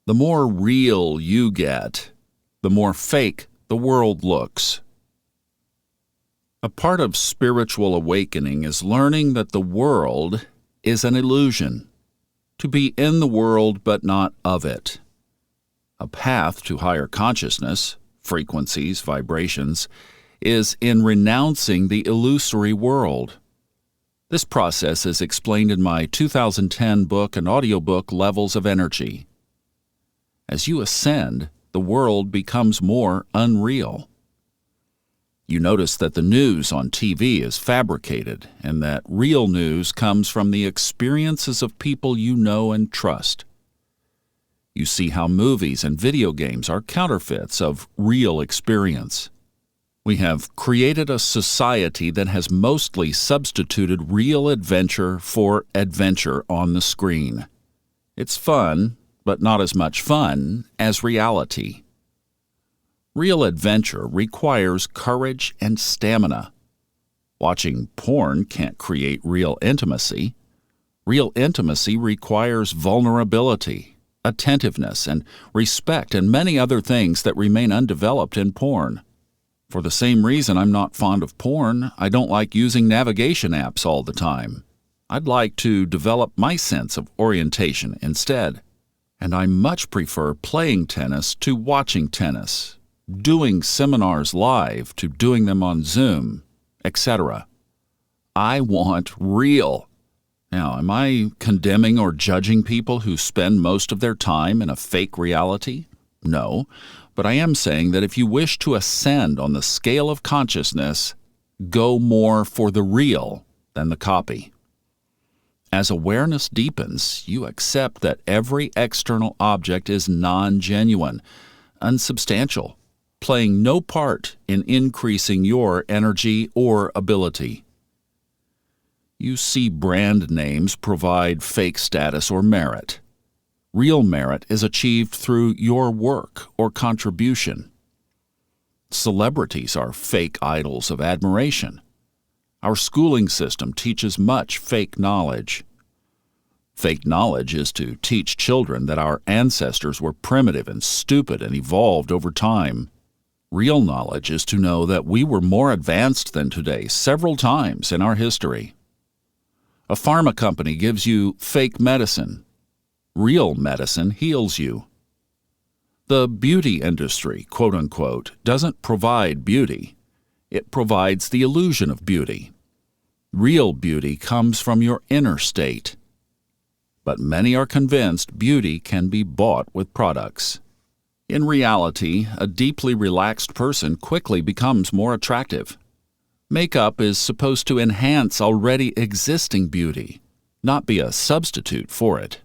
The more real you get, the more fake the world looks. A part of spiritual awakening is learning that the world is an illusion, to be in the world but not of it. A path to higher consciousness, frequencies, vibrations, is in renouncing the illusory world. This process is explained in my 2010 book and audiobook, Levels of Energy. As you ascend, the world becomes more unreal. You notice that the news on TV is fabricated and that real news comes from the experiences of people you know and trust. You see how movies and video games are counterfeits of real experience. We have created a society that has mostly substituted real adventure for adventure on the screen. It's fun, but not as much fun as reality. Real adventure requires courage and stamina. Watching porn can't create real intimacy. Real intimacy requires vulnerability, attentiveness, and respect, and many other things that remain undeveloped in porn. For the same reason I'm not fond of porn, I don't like using navigation apps all the time. I'd like to develop my sense of orientation instead. And I much prefer playing tennis to watching tennis, doing seminars live to doing them on Zoom, etc. I want real. Now, am I condemning or judging people who spend most of their time in a fake reality? No, but I am saying that if you wish to ascend on the scale of consciousness, go more for the real than the copy. As awareness deepens, you accept that every external object is non-genuine, unsubstantial, playing no part in increasing your energy or ability. You see brand names provide fake status or merit. Real merit is achieved through your work or contribution. Celebrities are fake idols of admiration. Our schooling system teaches much fake knowledge. Fake knowledge is to teach children that our ancestors were primitive and stupid and evolved over time. Real knowledge is to know that we were more advanced than today several times in our history. A pharma company gives you fake medicine. Real medicine heals you. The beauty industry, quote-unquote, doesn't provide beauty. It provides the illusion of beauty. Real beauty comes from your inner state. But many are convinced beauty can be bought with products. In reality, a deeply relaxed person quickly becomes more attractive. Makeup is supposed to enhance already existing beauty, not be a substitute for it.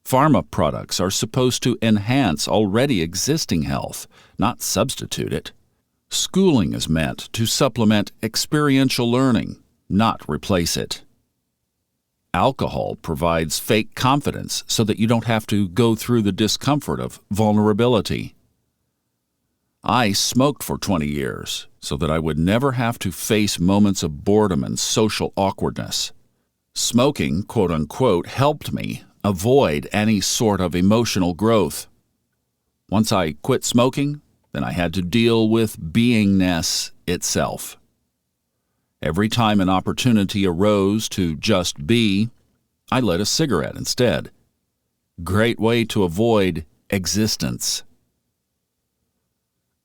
Pharma products are supposed to enhance already existing health, not substitute it. Schooling is meant to supplement experiential learning, not replace it. Alcohol provides fake confidence so that you don't have to go through the discomfort of vulnerability. I smoked for 20 years so that I would never have to face moments of boredom and social awkwardness. Smoking, quote-unquote, helped me avoid any sort of emotional growth. Once I quit smoking, then I had to deal with beingness itself. Every time an opportunity arose to just be, I lit a cigarette instead. Great way to avoid existence.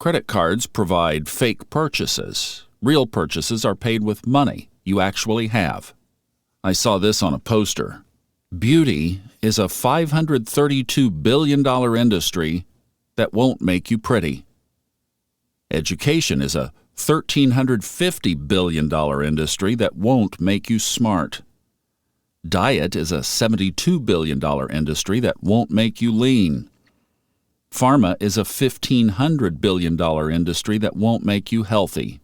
Credit cards provide fake purchases. Real purchases are paid with money you actually have. I saw this on a poster. Beauty is a $532 billion industry that won't make you pretty. Education is a $1,350 billion industry that won't make you smart. Diet is a $72 billion industry that won't make you lean. Pharma is a $1,500 billion industry that won't make you healthy.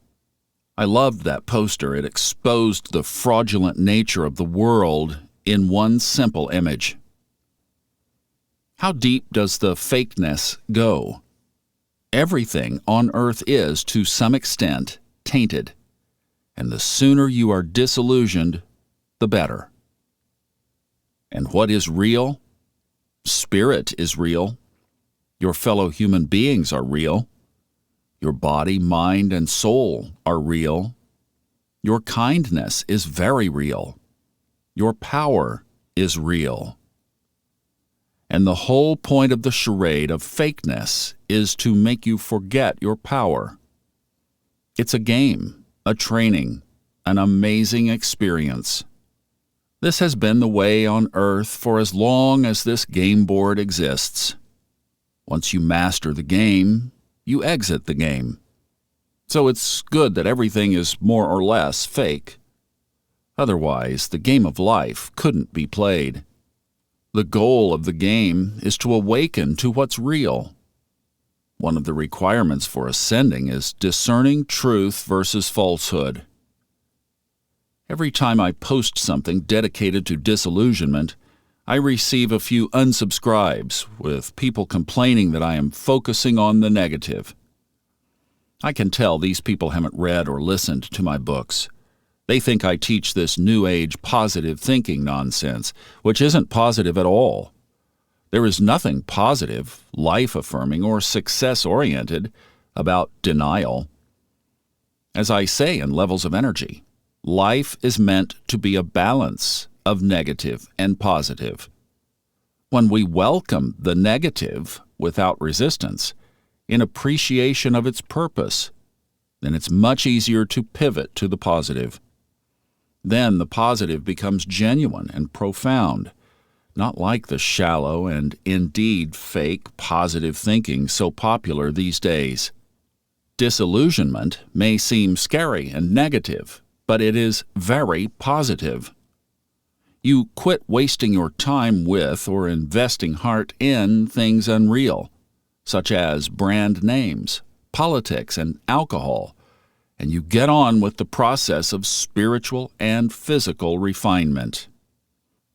I loved that poster. It exposed the fraudulent nature of the world in one simple image. How deep does the fakeness go? Everything on earth is, to some extent, tainted, and the sooner you are disillusioned, the better. And what is real? Spirit is real. Your fellow human beings are real. Your body, mind, and soul are real. Your kindness is very real. Your power is real. And the whole point of the charade of fakeness is to make you forget your power. It's a game, a training, an amazing experience. This has been the way on earth for as long as this game board exists. Once you master the game, you exit the game. So it's good that everything is more or less fake. Otherwise, the game of life couldn't be played. The goal of the game is to awaken to what's real. One of the requirements for ascending is discerning truth versus falsehood. Every time I post something dedicated to disillusionment, I receive a few unsubscribes, with people complaining that I am focusing on the negative. I can tell these people haven't read or listened to my books. They think I teach this New Age positive thinking nonsense, which isn't positive at all. There is nothing positive, life-affirming, or success-oriented about denial. As I say in Levels of Energy, life is meant to be a balance of negative and positive. When we welcome the negative without resistance, in appreciation of its purpose, then it's much easier to pivot to the positive. Then the positive becomes genuine and profound, not like the shallow and indeed fake positive thinking so popular these days. Disillusionment may seem scary and negative, but it is very positive. You quit wasting your time with or investing heart in things unreal, such as brand names, politics, and alcohol, and you get on with the process of spiritual and physical refinement.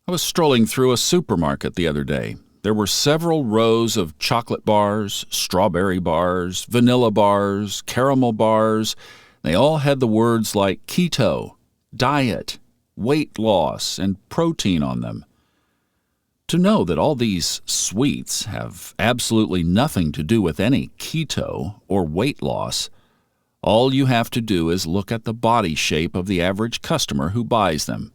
I was strolling through a supermarket the other day. There were several rows of chocolate bars, strawberry bars, vanilla bars, caramel bars. They all had the words like keto, diet, weight loss, and protein on them. To know that all these sweets have absolutely nothing to do with any keto or weight loss, all you have to do is look at the body shape of the average customer who buys them.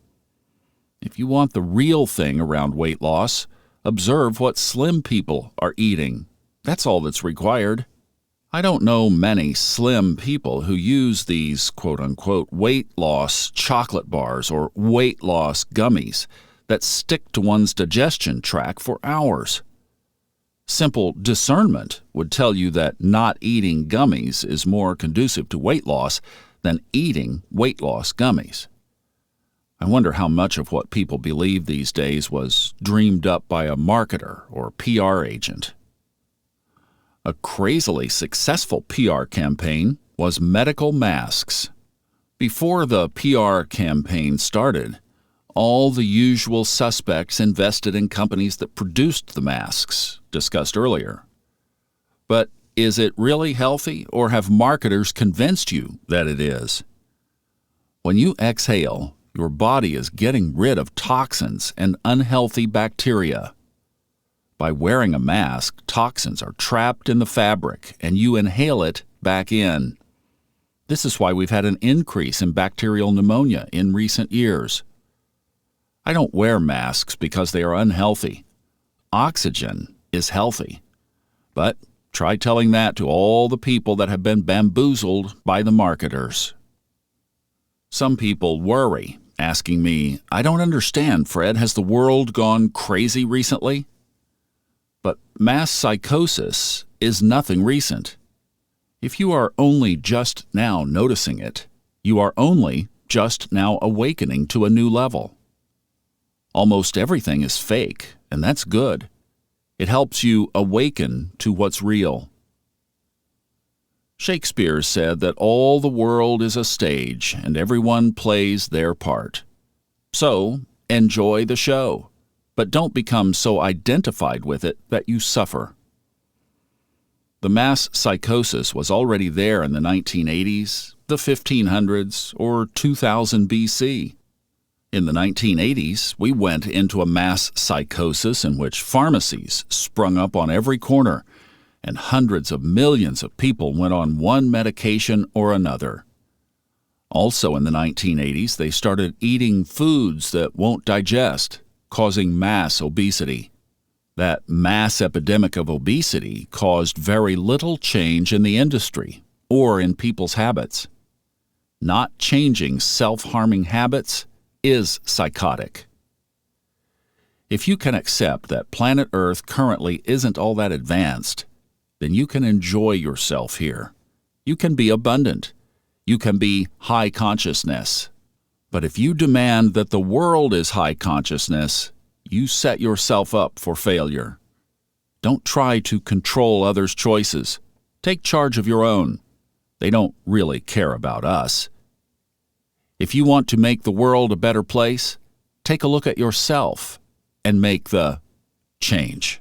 If you want the real thing around weight loss, observe what slim people are eating. That's all that's required. I don't know many slim people who use these quote-unquote weight loss chocolate bars or weight loss gummies that stick to one's digestion tract for hours. Simple discernment would tell you that not eating gummies is more conducive to weight loss than eating weight loss gummies. I wonder how much of what people believe these days was dreamed up by a marketer or PR agent. A crazily successful PR campaign was medical masks. Before the PR campaign started, all the usual suspects invested in companies that produced the masks, discussed earlier. But is it really healthy, or have marketers convinced you that it is? When you exhale, your body is getting rid of toxins and unhealthy bacteria. By wearing a mask, toxins are trapped in the fabric, and you inhale it back in. This is why we've had an increase in bacterial pneumonia in recent years. I don't wear masks because they are unhealthy. Oxygen is healthy. But try telling that to all the people that have been bamboozled by the marketers. Some people worry, asking me, "I don't understand, Fred, has the world gone crazy recently?" But mass psychosis is nothing recent. If you are only just now noticing it, you are only just now awakening to a new level. Almost everything is fake, and that's good. It helps you awaken to what's real. Shakespeare said that all the world is a stage, and everyone plays their part. So, enjoy the show. But don't become so identified with it that you suffer. The mass psychosis was already there in the 1980s, the 1500s, or 2000 BC. In the 1980s, we went into a mass psychosis in which pharmacies sprung up on every corner, and hundreds of millions of people went on one medication or another. Also in the 1980s, they started eating foods that won't digest, causing mass obesity. That mass epidemic of obesity caused very little change in the industry or in people's habits. Not changing self-harming habits is psychotic. If you can accept that planet Earth currently isn't all that advanced, then you can enjoy yourself here. You can be abundant. You can be high consciousness. But if you demand that the world is high consciousness, you set yourself up for failure. Don't try to control others' choices. Take charge of your own. They don't really care about us. If you want to make the world a better place, take a look at yourself and make the change.